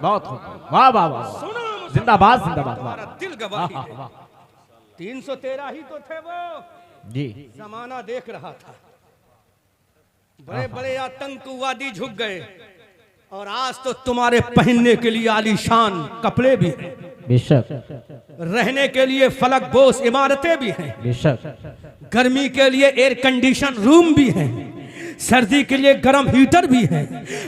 बहुत वाह वाह वाह, जिंदाबाद जिंदाबाद, तुम्हारा दिल गवाही है। 313 ही तो थे वो, जी। जमाना देख रहा था, बड़े बड़े आतंकवादी झुक गए, और आज तो तुम्हारे पहनने के लिए आलीशान कपड़े भी हैं, बेशक रहने के लिए फलक बोस इमारतें भी हैं, बेशक, गर्मी के लिए एयर कंडीशन रूम भी हैं, सर्दी के लिए गर्म हीटर भी है,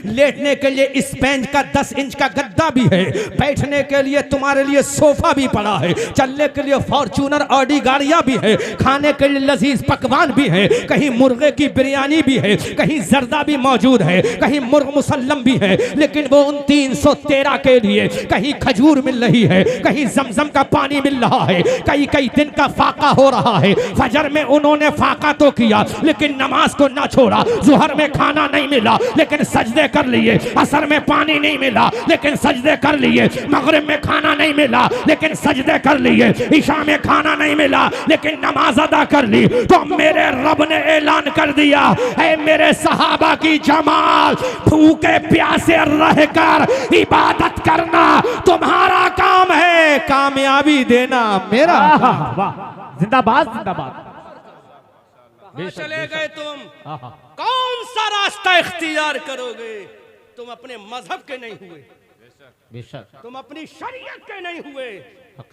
लेटने के लिए स्पेंज का 10 इंच का गद्दा भी है, बैठने के लिए तुम्हारे लिए सोफा भी पड़ा है, चलने के लिए फॉर्च्यूनर ऑडी गाड़ियां भी है, खाने के लिए लजीज पकवान भी है, कहीं मुर्गे की बिरयानी भी है, कहीं जर्दा भी मौजूद है, कहीं मुर्ग मुसल्लम भी है, लेकिन वो उन 313 के लिए कहीं खजूर मिल रही है, कहीं जमजम का पानी मिल रहा है, कई कई दिन का फाका हो रहा है। फजर में उन्होंने फाका तो किया लेकिन नमाज को ना छोड़ा, जुहर में खाना नहीं मिला लेकिन सजदे कर लिए, असर में पानी नहीं मिला लेकिन सजदे कर लिए, मगरिब में खाना नहीं मिला लेकिन सजदे कर लिए, ईशा में खाना नहीं मिला लेकिन नमाज अदा कर ली। तो मेरे रब ने ऐलान कर दिया, है मेरे सहाबा की जमात, भूखे प्यासे रहकर इबादत करना तुम्हारा काम है, कामयाबी देना मेरा काम। जिंदाबाद जिंदाबाद। कहाँ चले गए तुम? कौन सा रास्ता इख्तियार करोगे? तुम अपने मजहब के नहीं हुए, बेशक, तुम अपनी शरीयत के नहीं हुए,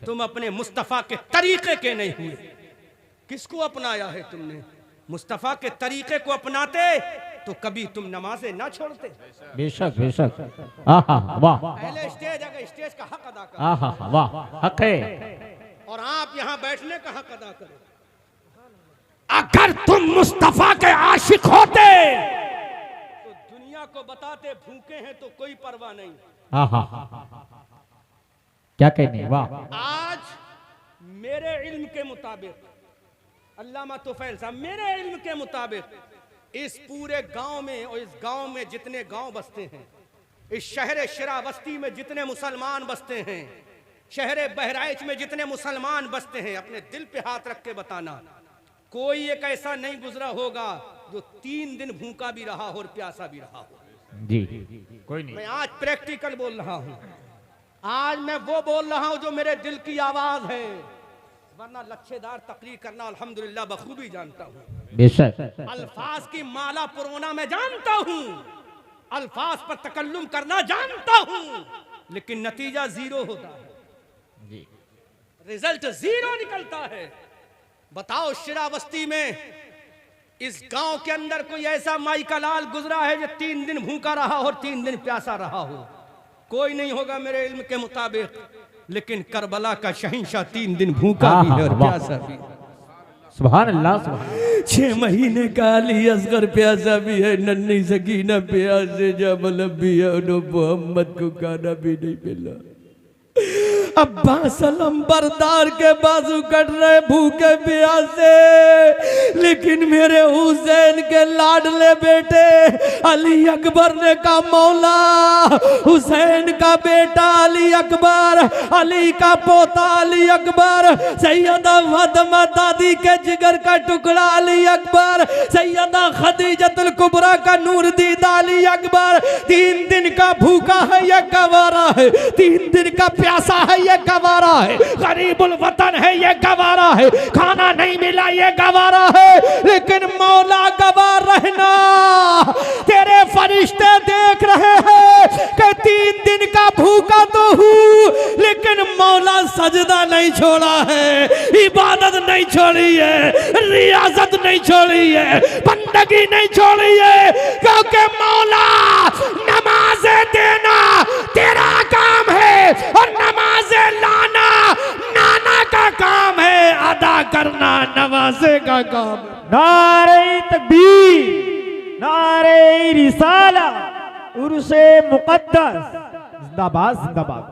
तुम अपने मुस्तफा के तरीके के नहीं हुए। किसको अपनाया है तुमने? मुस्तफा के तरीके को अपनाते तो कभी तुम नमाजें ना छोड़ते। बेशक बेशक, वाह, पहले स्टेज अगर स्टेज का हक अदा करो, वाह, हक है। और आप यहाँ बैठने का हक अदा करो। अगर तुम मुस्तफा के आशिक होते तो दुनिया को बताते भूखे हैं तो कोई परवाह नहीं। क्या कहने, वाह। आज मेरे इल्म के मुताबिक, अल्लामा तुफैल साहब, मेरे इल्म के मुताबिक इस पूरे गांव में और इस गांव में जितने गांव बसते हैं, इस शहर शिरावस्ती में जितने मुसलमान बसते हैं, शहर बहराइच में जितने मुसलमान बसते हैं, अपने दिल पे हाथ रख के बताना, कोई एक ऐसा नहीं गुजरा होगा जो 3 दिन भूखा भी रहा हो और प्यासा भी रहा हो। जी, कोई नहीं। मैं आज प्रैक्टिकल बोल रहा हूं, आज मैं वो बोल रहा हूं जो मेरे दिल की आवाज है, वरना लच्छेदार तकरीर करना अल्हम्दुलिल्लाह बखूबी जानता हूं। बेशक, अल्फाज की माला पुरोना मैं जानता हूं, अल्फाज पर तकल्लुम करना जानता हूं, लेकिन नतीजा 0 होता है जी, रिजल्ट 0 निकलता है। बताओ शिरावस्ती में, इस गांव के अंदर कोई ऐसा माई का लाल गुजरा है जो 3 दिन भूखा रहा और 3 दिन प्यासा रहा हो? कोई नहीं होगा मेरे इल्म के मुताबिक, लेकिन करबला का शहंशाह 3 दिन भूखा भी है और प्यासा भी। सुभान अल्लाह, सुभान। 6 महीने का अली असगर प्यासा भी है, नन्ही सकीना प्यासे जबल भी है, मोहम्मद को खाना भी नहीं मिला। अब्बास अलंबरदार के बाजू कट रहे भूखे प्यासे, लेकिन मेरे हुसैन के लाडले बेटे अली अकबर ने कहा, मौला हुसैन का बेटा अली अकबर, अली का पोता अली अकबर, सैयदा फातिमा दादी के जिगर का टुकड़ा अली अकबर, सैयदा खदीजतुल कुबरा का नूर दीदा अली अकबर, 3 दिन का भूखा है ये गवारा है, 3 दिन का प्यासा है ये गवारा है, गरीबुल वतन है ये गवारा है, खाना नहीं मिला ये गवारा है, लेकिन मौला गवार रहना, तेरे फरिश्ते देख रहे हैं कि 3 दिन का भूखा तो हूँ, लेकिन मौला सजदा नहीं छोड़ा है, इबादत नहीं छोड़ी है, रियाजत नहीं छोड़ी है, बंदगी नहीं छोड़ी है, क्योंकि मौला नमाजें देना तेरा काम है और नमाजें लाना नाना का काम है, अदा करना नवाजे का काम। नारे तकबीर, नारे रिसाला, उर्से मुकद्दस, जिंदाबाद जिंदाबाद।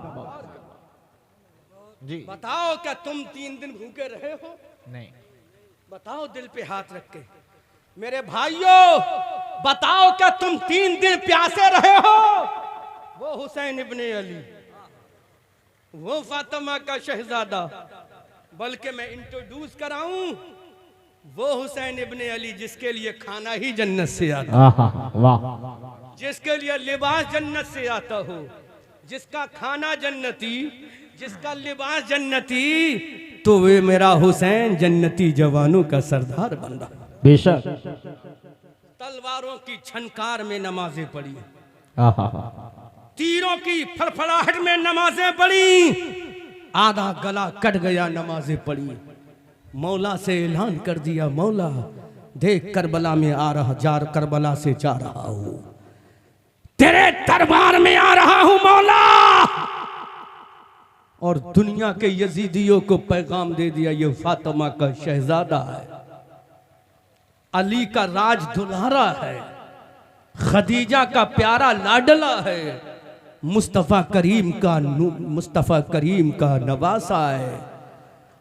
जी, बताओ क्या तुम 3 दिन भूखे रहे हो? नहीं। बताओ दिल पे हाथ रख के मेरे भाइयों, बताओ क्या तुम 3 दिन प्यासे रहे हो? वो हुसैन इब्ने अली, वो फातिमा का शहजादा, बल्कि मैं इंट्रोड्यूस कराऊं, वो हुसैन इब्ने अली जिसके लिए खाना ही जन्नत से आता, वाह, जिसके लिए लिबास जन्नत से आता हो, जिसका खाना जन्नती, जिसका लिबास जन्नती, तो वे मेरा हुसैन जन्नती जवानों का सरदार बन रहा। बेशक। तलवारों की छनकार में नमाजें पढ़ी, आहा। तीरों की फड़फड़ाहट में नमाजें पढ़ी, आधा गला कट गया नमाजें पढ़ी। मौला से ऐलान कर दिया, मौला देख करबला में आ रहा, करबला से जा रहा हूं, तेरे दरबार में आ रहा हूं मौला। और दुनिया के यजीदियों को पैगाम दे दिया, ये फातिमा का शहजादा है, अली का राज दुल्हारा है, खदीजा का प्यारा लाडला है, मुस्तफा करीम का नवासा है,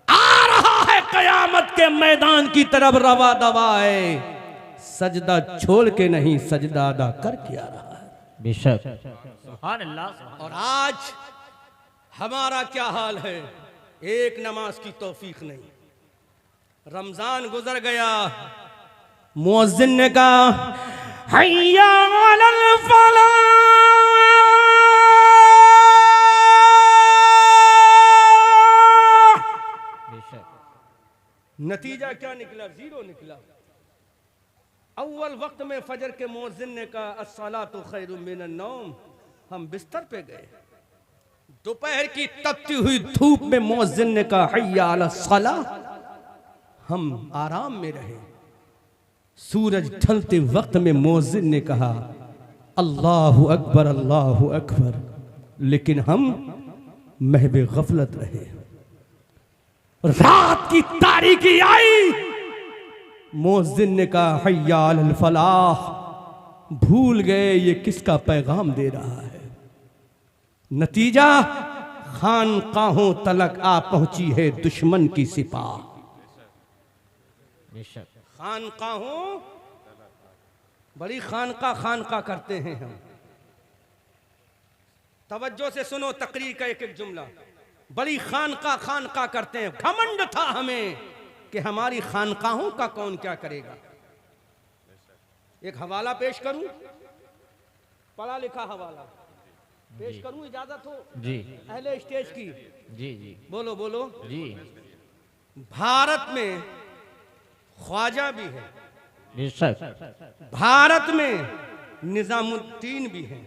आ रहा है कयामत के मैदान की तरफ रवा दवा है, सजदा छोड़ के नहीं सजदा अदा करके आ रहा है। बेशक। सुभान अल्लाह। और आज हमारा क्या हाल है, एक नमाज की तौफीक नहीं। रमजान गुजर गया, मुअज्जिन ने कहा हय्या अलल फलाह, नतीजा क्या निकला? 0 निकला। अव्वल वक्त में फजर के मुअज्जिन ने कहा अस्सलातु खैरुम मिनन नौम, हम बिस्तर पे गए। दोपहर की तपती हुई धूप में मुअज्जिन ने कहा हय्या अलस सलाह, हम आराम में रहे। सूरज ढलते वक्त में मुअज्जिन ने कहा अल्लाहु अकबर अल्लाहु अकबर, लेकिन हम महबे गफलत रहे। रात की तारीकी आई, मुअज्जिन ने कहा हय्या अलल फलाह, भूल गए ये किसका पैगाम दे रहा है। नतीजा खानकाहों तलक आ पहुंची है दुश्मन की सिपाह। खानकाहों, बड़ी खानका करते हैं हम। तवज्जो से सुनो तकरीर का एक एक जुमला। बड़ी खानका करते हैं, घमंड था हमें कि हमारी खानकाहों का कौन क्या करेगा। एक हवाला पेश करूं, पढ़ा लिखा हवाला पेश करूं, इजाजत हो जी? अहले स्टेज की जी जी। बोलो बोलो जी। भारत में ख्वाजा भी है, बेशक। भारत में निजामुद्दीन भी है,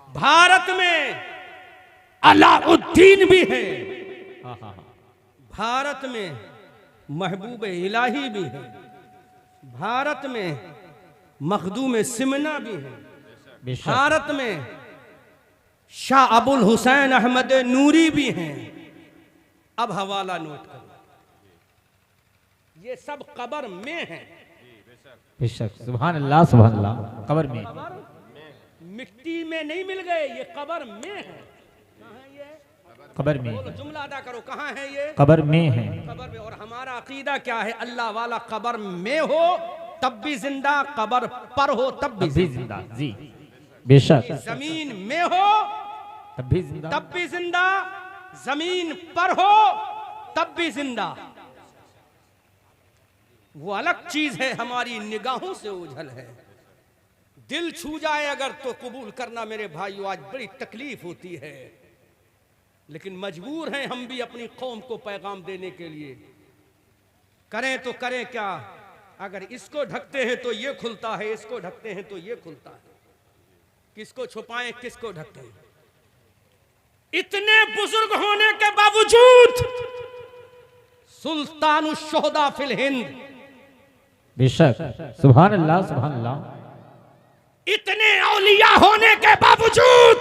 भारत में अलाउद्दीन भी है, भारत में महबूब इलाही भी है, भारत में मखदूम सिमना भी है, भारत में शाह अबुल हुसैन अहमद नूरी भी हैं। अब हवाला नोट करो, ये सब कब्र में हैं। बेशक। सुभान अल्लाह सुभान अल्लाह। कब्र में, मिट्टी में नहीं मिल गए, ये कब्र में है। कहाँ है ये? कब्र में। बोलो, जुमला अदा करो, कहाँ है ये? कब्र में है। कब्र में। और हमारा अकीदा क्या है? अल्लाह वाला कब्र में हो तब भी जिंदा, कब्र पर हो तब भी जिंदा। जी बेशक। जमीन में हो तब भी जिंदा, तब भी जिंदा, जमीन पर हो तब भी जिंदा। वो अलग चीज है, हमारी निगाहों से ओझल है। दिल छू जाए अगर तो कबूल करना मेरे भाइयों, आज बड़ी तकलीफ होती है, लेकिन मजबूर हैं हम भी अपनी कौम को पैगाम देने के लिए। करें तो करें क्या? अगर इसको ढकते हैं तो ये खुलता है, इसको ढकते हैं तो ये खुलता है। किसको छुपाएं, किसको ढकें? इतने बुजुर्ग होने के बावजूद सुल्तानुश शुहदा फिल हिंद, बेशक। सुभान अल्लाह सुभान अल्लाह। इतने औलिया होने के बावजूद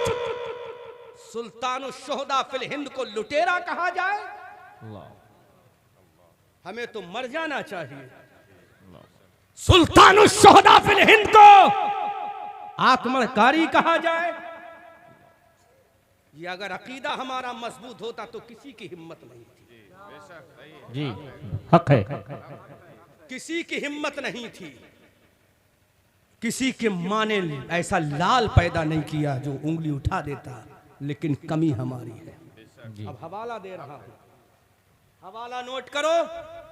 सुल्तानुश शुहदा फिल हिंद को लुटेरा कहा जाए, हमें तो मर जाना चाहिए। सुल्तानुश शुहदा फिल हिंद को आत्मकारी कहा जाए, ये अगर अकीदा हमारा मजबूत होता तो किसी की हिम्मत नहीं थी। जी हक है। किसी की हिम्मत नहीं थी, किसी के माँ ने ऐसा लाल पैदा नहीं किया जो उंगली उठा देता, लेकिन कमी हमारी है। अब हवाला दे रहा हूं, हवाला नोट करो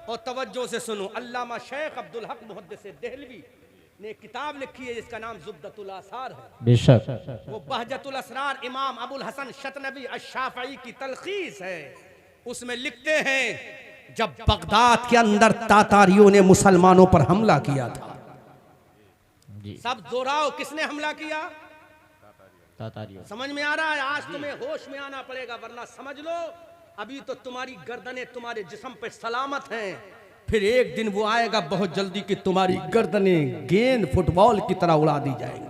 और तवज्जो से सुनो। अल्लामा शेख अब्दुल हक मुहद्दिस देहलवी ने किताब लिखी है जिसका नाम ज़ुब्दतुल आसार है। बेशक वो बहजतुल असरार इमाम अबुल हसन शतनबी अश-शाफ़ई की तलखीस है। उसमें लिखते हैं जब बगदाद के अंदर तातारियों ने मुसलमानों पर हमला किया था, सब दोहराओ, किसने हमला किया? तातारियों। समझ में आ रहा है? आज तुम्हें होश में आना पड़ेगा, वरना समझ लो अभी तो तुम्हारी गर्दनें तुम्हारे जिस्म पे सलामत हैं, फिर एक दिन वो आएगा बहुत जल्दी कि तुम्हारी गर्दनें गेंद फुटबॉल की तरह उड़ा दी जाएंगी।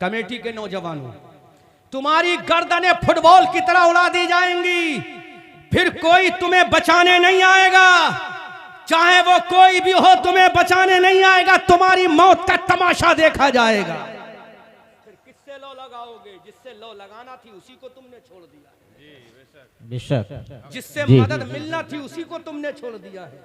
कमेटी के नौजवानों, तुम्हारी गर्दनें फुटबॉल की तरह उड़ा दी जाएंगी, फिर कोई तुम्हें बचाने नहीं आएगा, चाहे वो कोई भी हो तुम्हें बचाने नहीं आएगा, तुम्हारी मौत का तमाशा देखा जाएगा। फिर किससे लो लगाओगे? जिससे लो लगाना थी उसी को तुमने छोड़ दिया, बेशक जिससे जी। मदद मिलना थी उसी को तुमने छोड़ दिया है,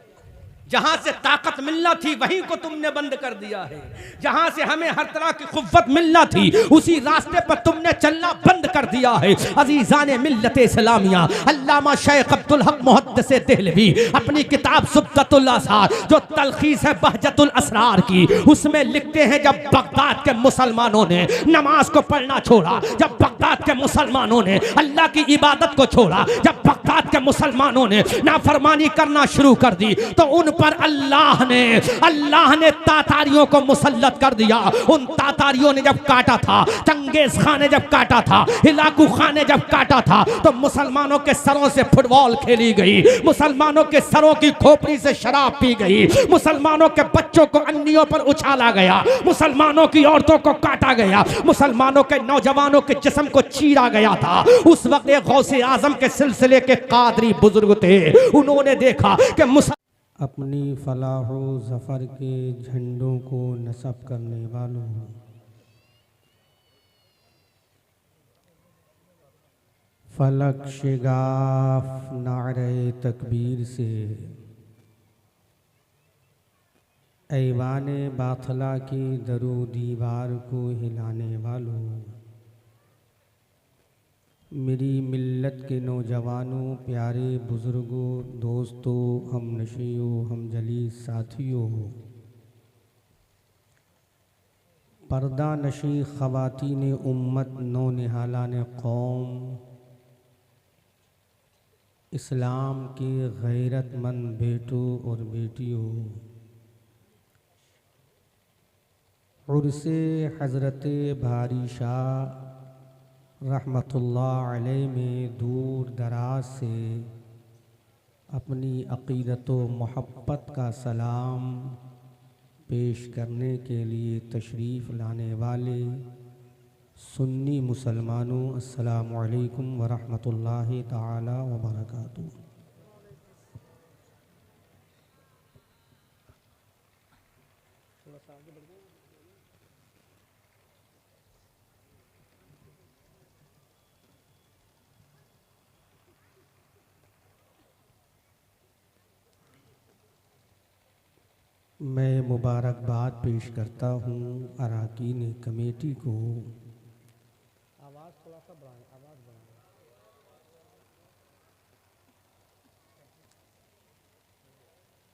जहां से ताकत मिलना थी वहीं को तुमने बंद कर दिया है, जहां से हमें हर तरह की कुव्वत मिलना थी उसी रास्ते पर तुमने चलना बंद कर दिया है। अजीजाने मिल्लत इस्लामिया, अल्लामा शेख अब्दुल हक मुहद्दिस देहलवी अपनी किताब ज़ुब्दतुल आसार जो तलखीस है बहजतुल असरार की, उसमें लिखते हैं जब बगदाद के मुसलमानों ने नमाज को पढ़ना छोड़ा, जब बगदाद के मुसलमानों ने अल्लाह की इबादत को छोड़ा, जब बगदाद के मुसलमानों ने नाफरमानी करना शुरू कर दी, तो उन पर अल्लाह ने तातारियों को मुसल्लत कर दिया। उन तातारियों ने जब काटा था, चंगेज खान ने जब काटा था, हिलाकू खान ने जब काटा था, तो मुसलमानों के सरों से फुटबॉल खेली गई, मुसलमानों के सरों की खोपड़ी से शराब पी गई, मुसलमानों के बच्चों को अन्नियों पर उछाला गया, मुसलमानों की औरतों को काटा गया, मुसलमानों के नौजवानों के जिस्म को चीरा गया था। उस वक्त एक गौसे आजम के सिलसिले के कादरी बुजुर्ग थे, उन्होंने देखा कि अपनी फलाह व ज़फ़र के झंडों को नस्ब करने वालों, फलक शिगाफ नारे तकबीर से ऐवाने बाथला की दरो दीवार को हिलाने वालों, मेरी मिल्लत के नौजवानों, प्यारे बुज़ुर्गों, दोस्तों, हम नशियों, हम जलीस साथियों, पर्दा नशी ख़वातीन उम्मत, नौ निहालान कौम, इस्लाम के गैरतमंद बेटों और बेटियों, उर्से हज़रत भारी शाह रहमतुल्लाह अलैह में दूर दराज से अपनी अक़ीदत व मोहब्बत का सलाम पेश करने के लिए तशरीफ़ लाने वाले सुन्नी मुसलमानों, अस्सलामु अलैकुम व रहमतुल्लाहि ताला व बरकातुहू। मैं मुबारकबाद पेश करता हूँ अरकान कमेटी को। आवाज़ थोड़ा सा बढ़ाएं, आवाज़ बढ़ाएं।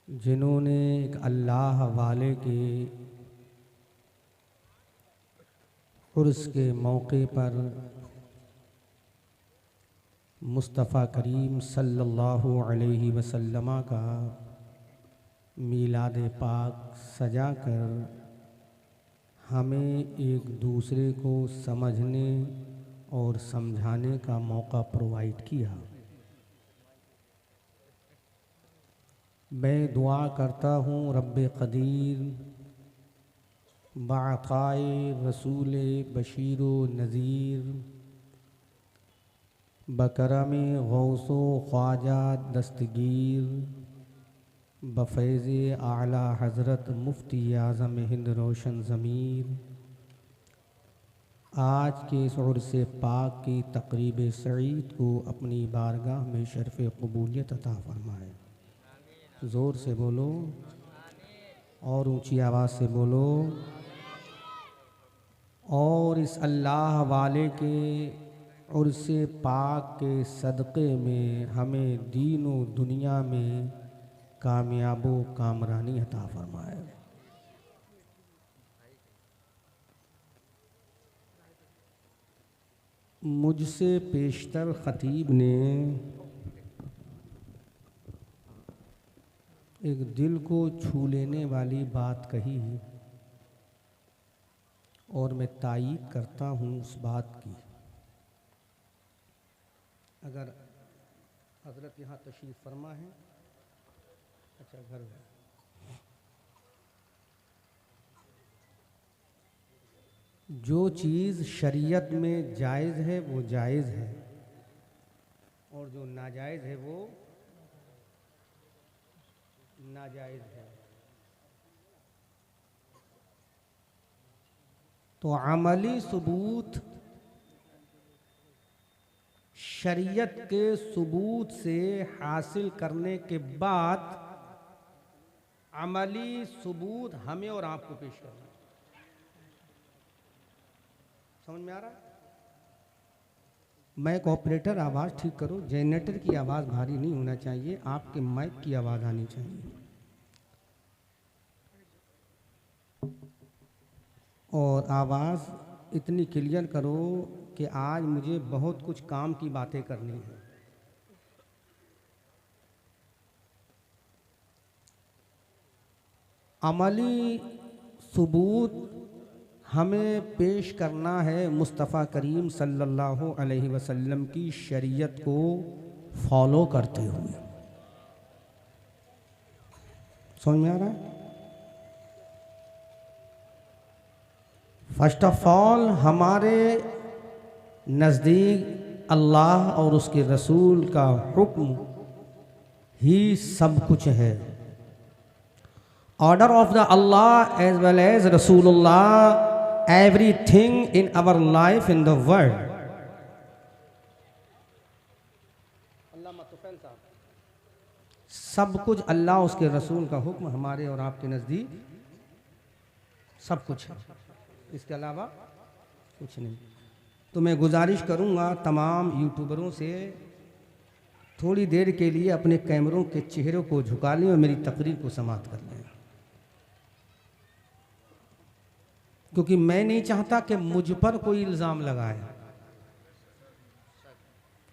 जिन्होंने एक अल्लाह वाले के उर्स के मौके पर मुस्तफ़ा करीम सल्लल्लाहु अलैहि वसल्लम का मीलाद पाक सजा कर हमें एक दूसरे को समझने और समझाने का मौका प्रोवाइड किया। मैं दुआ करता हूँ रब्बे क़दीर बाक़ाए रसूल बशीर नज़ीर बकरम गौसो ख्वाजा दस्तगीर बफ़ैज़ आला हज़रत मुफ्ती आज़म हिंद रोशन ज़मीर आज के इस उर्स पाक की तक़रीब सईद को अपनी बारगाह में शर्फ़ क़बूलियत अता फ़रमाए। ज़ोर से बोलो और ऊंची आवाज़ से बोलो। और इस अल्लाह वाले के उर्स पाक के सदक़े में हमें दीन व दुनिया में कामयाबो कामरानी अता फ़रमाए। मुझसे पेशतर ख़तीब ने एक दिल को छू लेने वाली बात कही और मैं तायीद करता हूँ उस बात की। अगर हज़रत यहाँ तशरीफ़ फरमा है, अच्छा घर में, जो चीज़ शरीयत में जायज़ है वो जायज़ है और जो नाजायज़ है वो नाजायज़ है। तो अमली सबूत शरीयत के सबूत से हासिल करने के बाद अमली सबूत हमें और आपको पेश करना। समझ में आ रहा है? माइक ऑपरेटर आवाज़ ठीक करो, जनरेटर की आवाज़ भारी नहीं होना चाहिए, आपके माइक की आवाज़ आनी चाहिए। और आवाज़ इतनी क्लियर करो कि आज मुझे बहुत कुछ काम की बातें करनी है। अमली सबूत हमें पेश करना है मुस्तफ़ा करीम सल्लल्लाहु अलैहि वसल्लम की शरीयत को फॉलो करते हुए। समझ में आ रहा है? फर्स्ट ऑफ ऑल हमारे नज़दीक अल्लाह और उसके रसूल का हुक्म ही सब कुछ है। Order of the Allah as well as Rasulullah, everything in our life in the world। सब कुछ अल्लाह उसके रसूल का हुक्म हमारे और आपके नज़दीक सब कुछ है, इसके अलावा कुछ नहीं। तो मैं गुजारिश करूंगा तमाम यूट्यूबरों से थोड़ी देर के लिए अपने कैमरों के चेहरों को झुका लें और मेरी तकरीर को समाप्त कर लें, क्योंकि मैं नहीं चाहता कि मुझ पर कोई इल्ज़ाम लगाए।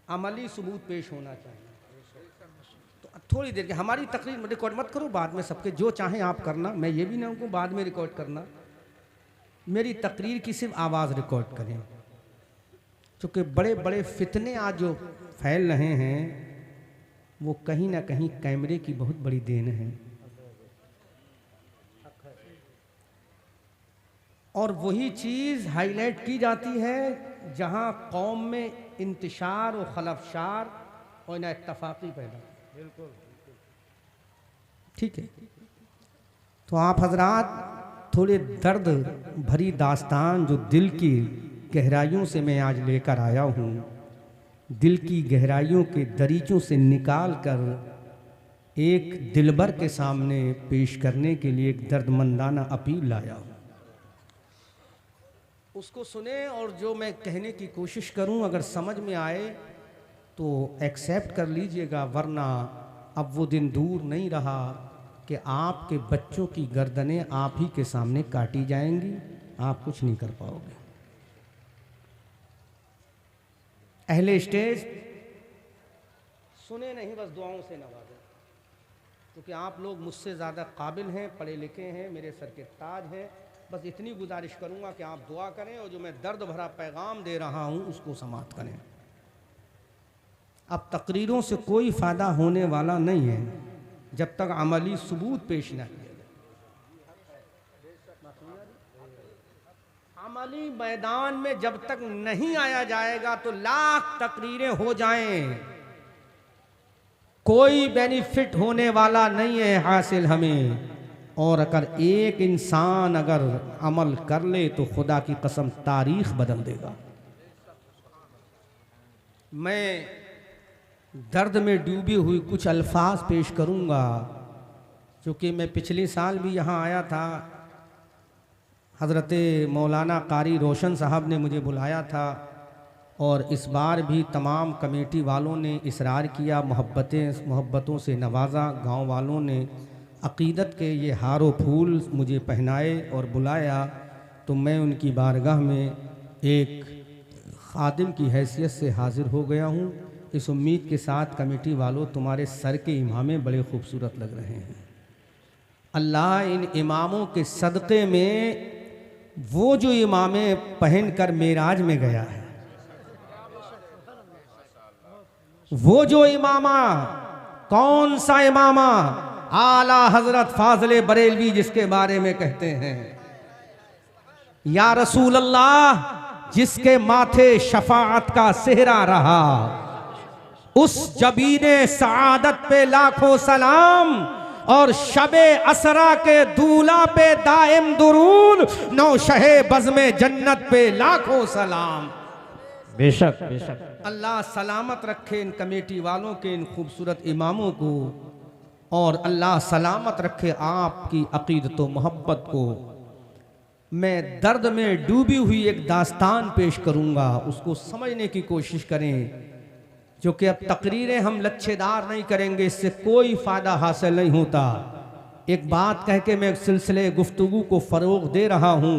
अमली सबूत पेश होना चाहिए। तो थोड़ी देर के हमारी तकरीर में रिकॉर्ड मत करो, बाद में सबके जो चाहें आप करना, मैं ये भी ना कहूँ बाद में रिकॉर्ड करना। मेरी तकरीर की सिर्फ आवाज़ रिकॉर्ड करें, क्योंकि बड़े बड़े फितने आज जो फैल रहे हैं वो कहीं ना कहीं कैमरे की बहुत बड़ी देन है। और वही चीज़ हाईलाइट की जाती है जहां कौम में इंतशार और खलफशार और ना इत्तफाक़ी पैदा। बिल्कुल ठीक है। तो आप हजरात थोड़े दर्द भरी दास्तान जो दिल की गहराइयों से मैं आज लेकर आया हूँ, दिल की गहराइयों के दरीचों से निकाल कर एक दिलबर के सामने पेश करने के लिए एक दर्दमंदाना अपील लाया हूँ। उसको सुने और जो मैं कहने की कोशिश करूं अगर समझ में आए तो एक्सेप्ट कर लीजिएगा, वरना अब वो दिन दूर नहीं रहा कि आपके बच्चों की गर्दनें आप ही के सामने काटी जाएंगी, आप कुछ नहीं कर पाओगे। अहले स्टेज सुने नहीं, बस दुआओं से नवाजें, क्योंकि आप लोग मुझसे ज़्यादा काबिल हैं, पढ़े लिखे हैं, मेरे सर के ताज हैं। बस इतनी गुजारिश करूंगा कि आप दुआ करें और जो मैं दर्द भरा पैगाम दे रहा हूं उसको समाप्त करें। अब तकरीरों से कोई फ़ायदा होने वाला नहीं है जब तक अमली सबूत पेश न किया जाए। अमली मैदान में जब तक नहीं आया जाएगा तो लाख तकरीरें हो जाएं, कोई बेनिफिट होने वाला नहीं है हासिल हमें। और अगर एक इंसान अगर अमल कर ले तो खुदा की कसम तारीख बदल देगा। मैं दर्द में डूबी हुई कुछ अल्फाज पेश करूंगा, क्योंकि मैं पिछले साल भी यहाँ आया था, हज़रत मौलाना कारी रोशन साहब ने मुझे बुलाया था और इस बार भी तमाम कमेटी वालों ने इसरार किया, मोहब्बतों से नवाजा, गांव वालों ने अक़ीदत के ये हारो फूल मुझे पहनाए और बुलाया। तो मैं उनकी बारगाह में एक खादिम की हैसियत से हाजिर हो गया हूँ, इस उम्मीद के साथ कमेटी वालों तुम्हारे सर के इमामे बड़े खूबसूरत लग रहे हैं। अल्लाह इन इमामों के सदक़े में वो जो इमामे पहन कर मेराज में गया है, वो जो इमामा, कौन सा इमामा? आला हजरत फाज़िले बरेलवी, जिसके बारे में कहते हैं या रसूल अल्लाह, जिसके माथे शफाअत का सेहरा रहा, उस जबीने सआदत पे लाखों सलाम और शबे असरा के दूल्हा पे दाइम दुरूद, नौ शहे बज़्मे जन्नत पे लाखों सलाम। बेशक बेशक। अल्लाह सलामत रखे इन कमेटी वालों के, इन खूबसूरत इमामों को, और अल्लाह सलामत रखे आपकी अकीदत व मोहब्बत को। मैं दर्द में डूबी हुई एक दास्तान पेश करूंगा, उसको समझने की कोशिश करें, जो कि अब तकरीरें हम लच्छेदार नहीं करेंगे, इससे कोई फ़ायदा हासिल नहीं होता। एक बात कह के मैं सिलसिले गुफ्तगू को फ़रोग़ दे रहा हूँ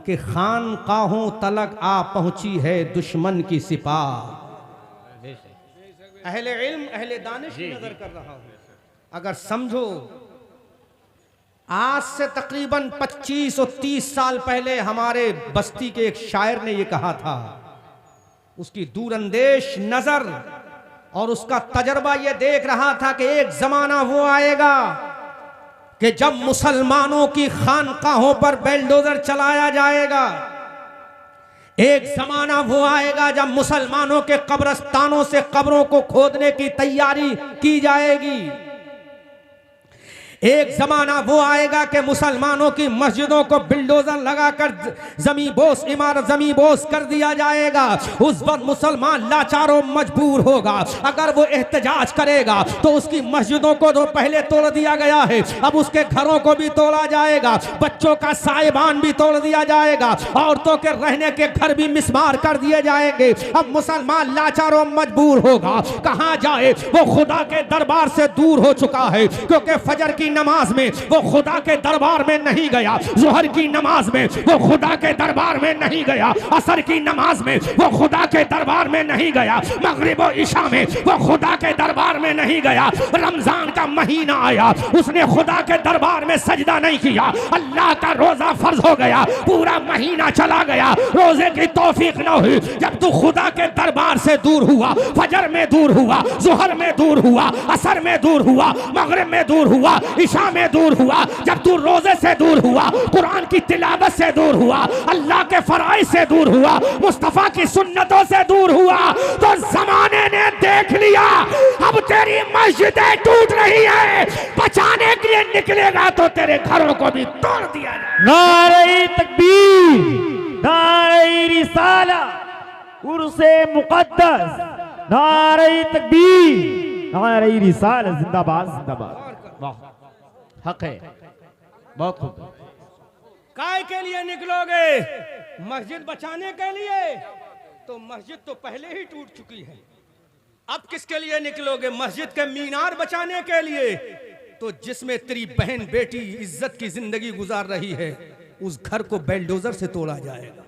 कि खानकाहों तलक आ पहुँची है दुश्मन की सिपाह। अहले इल्म अहले दानिश की नज़र कर रहा हूँ। अगर समझो, आज से तकरीबन 25 और 30 साल पहले हमारे बस्ती के एक शायर ने ये कहा था, उसकी दूरंदेश नजर और उसका तजर्बा ये देख रहा था कि एक जमाना वो आएगा कि जब मुसलमानों की खानकाहों पर बेलडोजर चलाया जाएगा। एक जमाना वो आएगा जब मुसलमानों के कब्रस्तानों से कब्रों को खोदने की तैयारी की जाएगी। एक जमाना वो आएगा कि मुसलमानों की मस्जिदों को बिल्डोजर लगाकर जमी बोस, इमारत जमी बोस कर दिया जाएगा। उस वक्त मुसलमान लाचारों मजबूर होगा। अगर वो एहतजाज करेगा तो उसकी मस्जिदों को तो पहले तोड़ दिया गया है, अब उसके घरों को भी तोड़ा जाएगा, बच्चों का साहिबान भी तोड़ दिया जाएगा, औरतों के रहने के घर भी मिसमार कर दिए जाएंगे। अब मुसलमान लाचारों मजबूर होगा, कहाँ जाए? वो खुदा के दरबार से दूर हो चुका है, क्योंकि फजर की नमाज में वो खुदा के दरबार में नहीं गया, ज़ोहर की नमाज में वो खुदा के दरबार में नहीं गया, असर की नमाज में वो खुदा के दरबार में नहीं गया, मगरिब और इशा में वो खुदा के दरबार में नहीं गया। रमजान का महीना आया, उसने खुदा के दरबार में सजदा नहीं किया, अल्लाह का रोजा फर्ज हो गया, पूरा महीना चला गया, रोजे की तौफीक न हुई। जब तू खुदा के दरबार से दूर हुआ, फजर में दूर हुआ, ज़ोहर में दूर हुआ, असर में दूर हुआ, मगरिब में दूर हुआ, इशा में दूर हुआ, जब तू रोजे से दूर हुआ, कुरान की तिलावत से दूर हुआ, अल्लाह के फराइज से दूर हुआ, मुस्तफा की सुन्नतों से दूर हुआ, तो जमाने ने देख लिया अब तेरी मस्जिदें टूट रही है, बचाने के लिए निकलेगा तो तेरे घरों को भी तोड़ दिया जाए। नारे तकबीर, नारे रिसाला, उर्से मुकद्दस, नारे तकबीर, नारे रिसाला, जिंदाबाद जिंदाबाद। वाह, हक है, बहुत खूब। काय के लिए निकलोगे? मस्जिद बचाने के लिए? तो मस्जिद तो पहले ही टूट चुकी है। अब किसके लिए निकलोगे? मस्जिद के मीनार बचाने के लिए? तो जिसमें तेरी बहन बेटी इज्जत की जिंदगी गुजार रही है, उस घर को बेलडोजर से तोड़ा जाएगा।